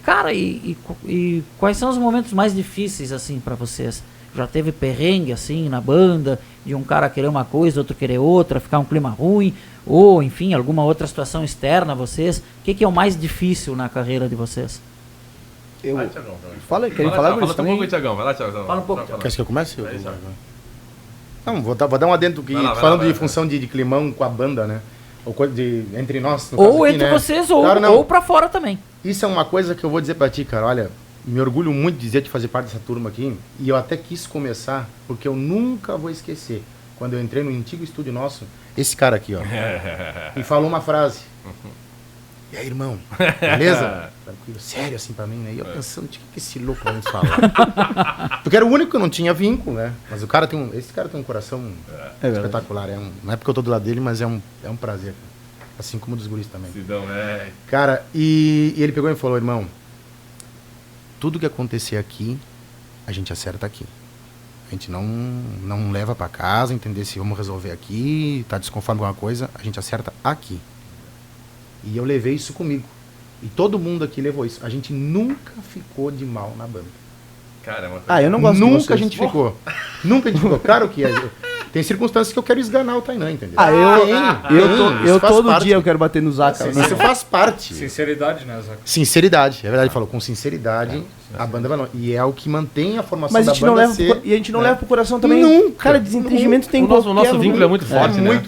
Cara, e quais são os momentos mais difíceis, assim, pra vocês? Já teve perrengue, assim, na banda, de um cara querer uma coisa, outro querer outra, ficar um clima ruim, ou, enfim, alguma outra situação externa a vocês? O que é o mais difícil na carreira de vocês? Vai, Thiagão. Fala, querem falar, Guris, fala um pouco, Thiagão. Vai lá, Thiagão. Fala um pouco. Quer que eu comece? Vai. Não, vou dar um adendo que, Vai lá, falando vai. de função de climão com a banda, né? Ou entre nós, no Ou caso aqui, entre né? vocês, ou, Claro, não. ou pra fora também. Isso é uma coisa que eu vou dizer pra ti, cara. Olha, me orgulho muito de dizer de fazer parte dessa turma aqui. E eu até quis começar, porque eu nunca vou esquecer. Quando eu entrei no antigo estúdio nosso, esse cara aqui, ó, me falou uma frase. E aí, irmão? Beleza? Tranquilo, sério assim pra mim, né? E eu pensando, o que esse louco vai me falar? Porque era o único que eu não tinha vínculo, né? Mas o cara esse cara tem um coração espetacular. Não é porque eu tô do lado dele, mas é um prazer. Cara. Assim como dos guris também. Sidão, Cara, e ele pegou e falou, irmão, tudo que acontecer aqui, a gente acerta aqui. A gente não leva pra casa, entender se vamos resolver aqui, tá desconforme com alguma coisa, a gente acerta aqui. E eu levei isso comigo. E todo mundo aqui levou isso. A gente nunca ficou de mal na banda. Caramba. Eu não gosto de Nunca vocês. a gente ficou. Nunca a gente ficou. Claro que tem circunstâncias que eu quero esganar o Tainan, entendeu? Eu todo dia eu quero bater no Zaca. Isso faz parte. Sinceridade, né, Zaca? Sinceridade, é verdade, ele falou, com sinceridade, a banda vai longe. E é o que mantém a formação Mas da a gente não banda leva e a gente não leva pro coração também. Nunca. Cara, desentendimento tem O nosso vínculo é muito forte, né? muito